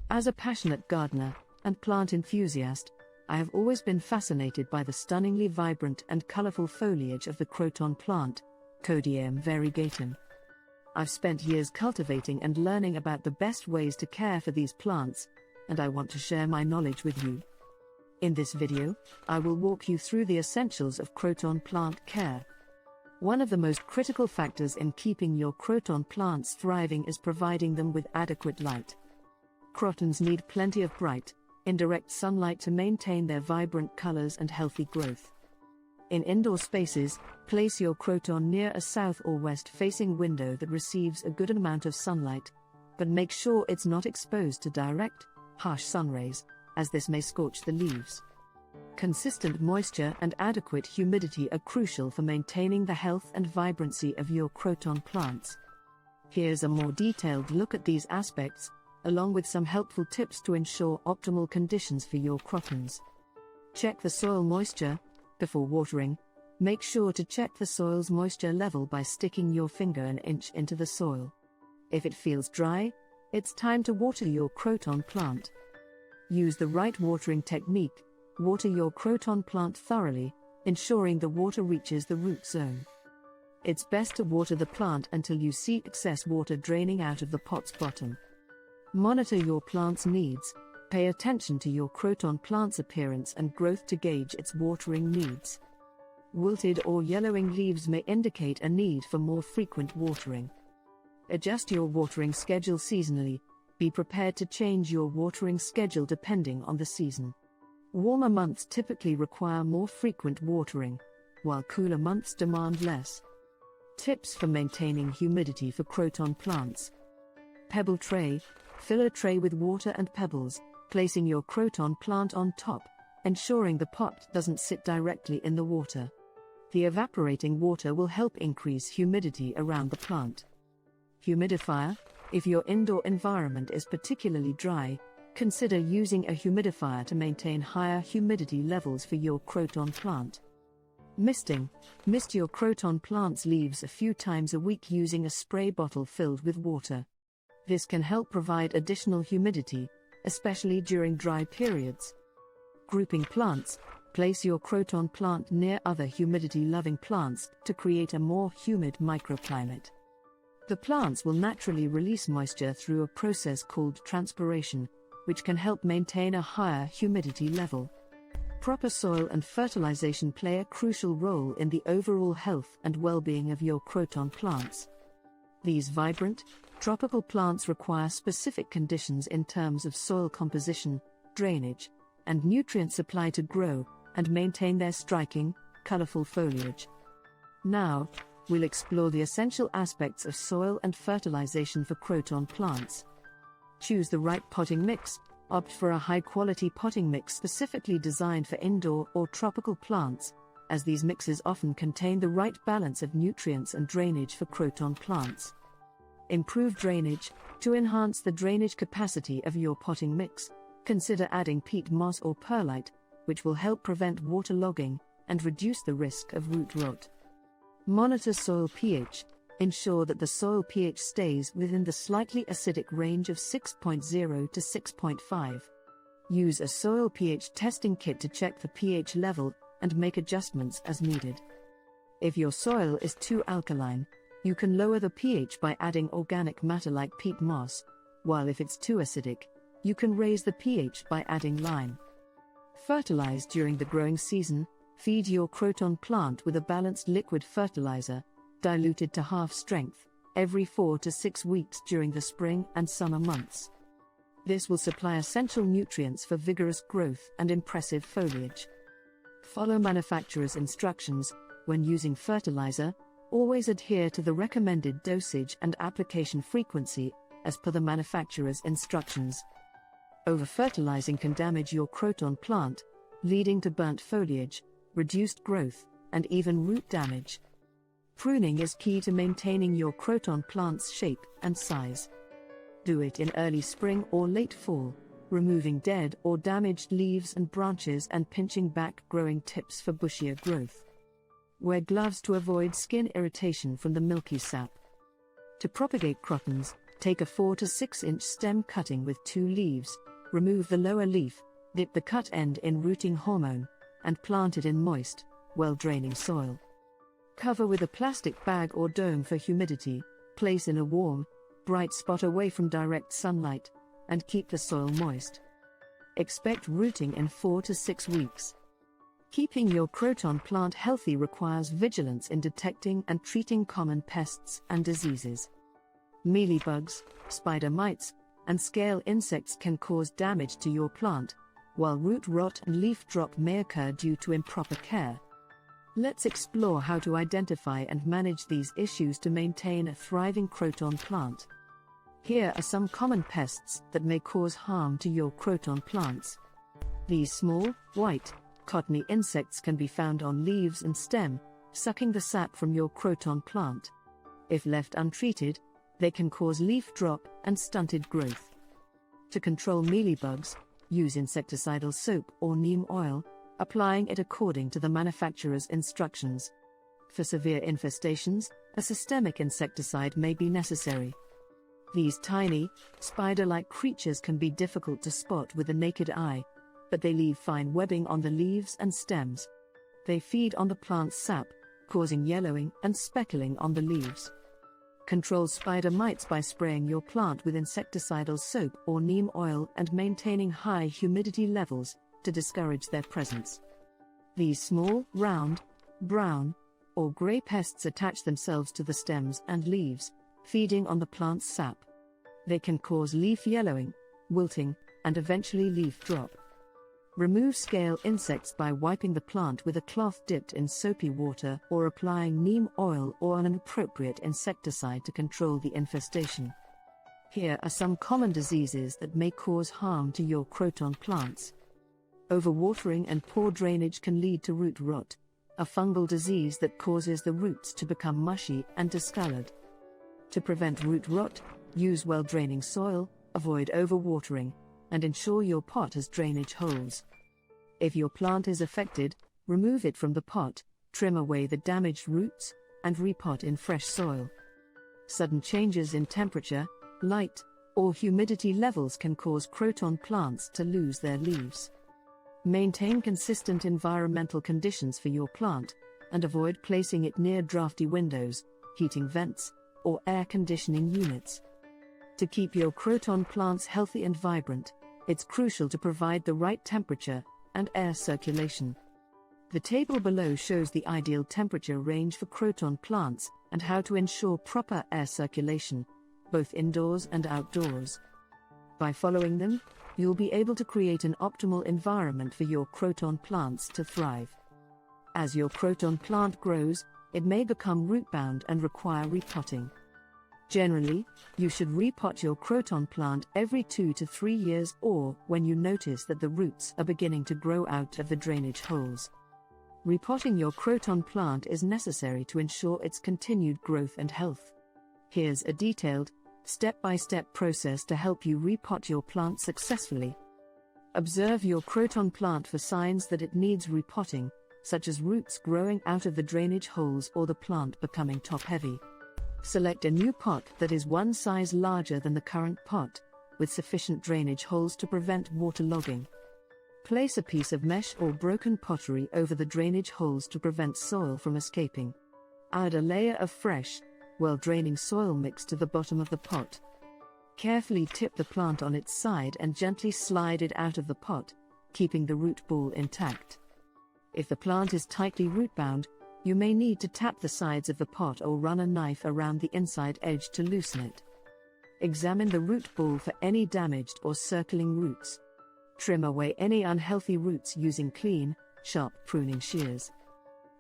As a passionate gardener and plant enthusiast, I have always been fascinated by the stunningly vibrant and colorful foliage of the Croton plant, Codium variegatum. I've spent years cultivating and learning about the best ways to care for these plants, and I want to share my knowledge with you. In this video, I will walk you through the essentials of Croton plant care. One of the most critical factors in keeping your Croton plants thriving is providing them with adequate light. Crotons need plenty of bright, indirect sunlight to maintain their vibrant colors and healthy growth. In indoor spaces, place your Croton near a south or west-facing window that receives a good amount of sunlight, but make sure it's not exposed to direct, harsh sun rays, as this may scorch the leaves. Consistent moisture and adequate humidity are crucial for maintaining the health and vibrancy of your Croton plants. Here's a more detailed look at these aspects, along with some helpful tips to ensure optimal conditions for your Crotons. Check the soil moisture. Before watering, make sure to check the soil's moisture level by sticking your finger an inch into the soil. If it feels dry, it's time to water your Croton plant. Use the right watering technique. Water your Croton plant thoroughly, ensuring the water reaches the root zone. It's best to water the plant until you see excess water draining out of the pot's bottom. Monitor your plant's needs. Pay attention to your Croton plant's appearance and growth to gauge its watering needs. Wilted or yellowing leaves may indicate a need for more frequent watering. Adjust your watering schedule seasonally. Be prepared to change your watering schedule depending on the season. Warmer months typically require more frequent watering, while cooler months demand less. Tips for maintaining humidity for Croton plants. Pebble tray. Fill a tray with water and pebbles, placing your Croton plant on top, ensuring the pot doesn't sit directly in the water. The evaporating water will help increase humidity around the plant. Humidifier. If your indoor environment is particularly dry, consider using a humidifier to maintain higher humidity levels for your Croton plant. Misting. Mist your Croton plant's leaves a few times a week using a spray bottle filled with water. This can help provide additional humidity, especially during dry periods. Grouping plants. Place your Croton plant near other humidity-loving plants to create a more humid microclimate. The plants will naturally release moisture through a process called transpiration, which can help maintain a higher humidity level. Proper soil and fertilization play a crucial role in the overall health and well-being of your Croton plants. These vibrant, tropical plants require specific conditions in terms of soil composition, drainage, and nutrient supply to grow and maintain their striking, colorful foliage. Now, we'll explore the essential aspects of soil and fertilization for Croton plants. Choose the right potting mix. Opt for a high-quality potting mix specifically designed for indoor or tropical plants, as these mixes often contain the right balance of nutrients and drainage for Croton plants. Improve drainage. To enhance the drainage capacity of your potting mix, consider adding peat moss or perlite, which will help prevent waterlogging and reduce the risk of root rot. Monitor soil pH. Ensure that the soil pH stays within the slightly acidic range of 6.0 to 6.5. Use a soil pH testing kit to check the pH level and make adjustments as needed. If your soil is too alkaline, you can lower the pH by adding organic matter like peat moss, while if it's too acidic, you can raise the pH by adding lime. Fertilize. During the growing season, feed your Croton plant with a balanced liquid fertilizer, diluted to half strength, every 4 to 6 weeks during the spring and summer months. This will supply essential nutrients for vigorous growth and impressive foliage. Follow manufacturer's instructions. When using fertilizer, always adhere to the recommended dosage and application frequency, as per the manufacturer's instructions. Over-fertilizing can damage your Croton plant, leading to burnt foliage, reduced growth, and even root damage. Pruning is key to maintaining your Croton plant's shape and size. Do it in early spring or late fall, removing dead or damaged leaves and branches and pinching back growing tips for bushier growth. Wear gloves to avoid skin irritation from the milky sap. To propagate crotons, Take a 4 to 6 inch stem cutting with 2 leaves, remove the lower leaf, dip the cut end in rooting hormone, and plant it in moist, well-draining soil. Cover with a plastic bag or dome for humidity, place in a warm, bright spot away from direct sunlight, and keep the soil moist. Expect rooting in 4 to 6 weeks. Keeping your Croton plant healthy requires vigilance in detecting and treating common pests and diseases. Mealybugs, spider mites, and scale insects can cause damage to your plant, while root rot and leaf drop may occur due to improper care. Let's explore how to identify and manage these issues to maintain a thriving Croton plant. Here are some common pests that may cause harm to your Croton plants. These small, white, cottony insects can be found on leaves and stem, sucking the sap from your Croton plant. If left untreated, they can cause leaf drop and stunted growth. To control mealybugs, use insecticidal soap or neem oil, applying it according to the manufacturer's instructions. For severe infestations, a systemic insecticide may be necessary. These tiny, spider-like creatures can be difficult to spot with the naked eye, but they leave fine webbing on the leaves and stems. They feed on the plant's sap, causing yellowing and speckling on the leaves. Control spider mites by spraying your plant with insecticidal soap or neem oil and maintaining high humidity levels to discourage their presence. These small, round, brown, or gray pests attach themselves to the stems and leaves, feeding on the plant's sap. They can cause leaf yellowing, wilting, and eventually leaf drop. Remove scale insects by wiping the plant with a cloth dipped in soapy water or applying neem oil or an appropriate insecticide to control the infestation. Here are some common diseases that may cause harm to your Croton plants. Overwatering and poor drainage can lead to root rot, a fungal disease that causes the roots to become mushy and discolored. To prevent root rot, use well-draining soil, avoid overwatering, and ensure your pot has drainage holes. If your plant is affected, remove it from the pot, trim away the damaged roots, and repot in fresh soil. Sudden changes in temperature, light, or humidity levels can cause Croton plants to lose their leaves. Maintain consistent environmental conditions for your plant, and avoid placing it near drafty windows, heating vents, or air conditioning units. To keep your Croton plants healthy and vibrant, it's crucial to provide the right temperature and air circulation. The table below shows the ideal temperature range for Croton plants and how to ensure proper air circulation, both indoors and outdoors. By following them, you'll be able to create an optimal environment for your Croton plants to thrive. As your Croton plant grows, it may become root-bound and require repotting. Generally, you should repot your Croton plant every 2 to 3 years or when you notice that the roots are beginning to grow out of the drainage holes. Repotting your Croton plant is necessary to ensure its continued growth and health. Here's a detailed, step-by-step process to help you repot your plant successfully. Observe your Croton plant for signs that it needs repotting, such as roots growing out of the drainage holes or the plant becoming top-heavy. Select a new pot that is one size larger than the current pot, with sufficient drainage holes to prevent waterlogging. Place a piece of mesh or broken pottery over the drainage holes to prevent soil from escaping. Add a layer of fresh, well-draining soil mix to the bottom of the pot. Carefully tip the plant on its side and gently slide it out of the pot, keeping the root ball intact. If the plant is tightly root-bound, you may need to tap the sides of the pot or run a knife around the inside edge to loosen it. Examine the root ball for any damaged or circling roots. Trim away any unhealthy roots using clean, sharp pruning shears.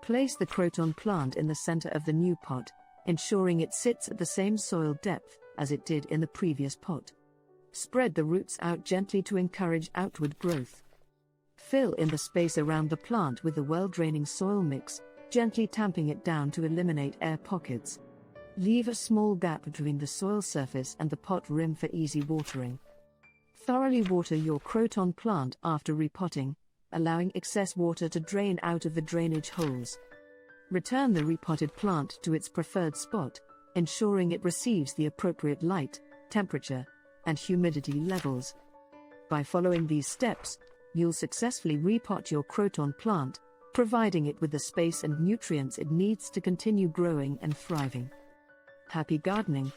Place the Croton plant in the center of the new pot, ensuring it sits at the same soil depth as it did in the previous pot. Spread the roots out gently to encourage outward growth. Fill in the space around the plant with the well-draining soil mix, gently tamping it down to eliminate air pockets. Leave a small gap between the soil surface and the pot rim for easy watering. Thoroughly water your Croton plant after repotting, allowing excess water to drain out of the drainage holes. Return the repotted plant to its preferred spot, ensuring it receives the appropriate light, temperature, and humidity levels. By following these steps, you'll successfully repot your Croton plant, providing it with the space and nutrients it needs to continue growing and thriving. Happy gardening!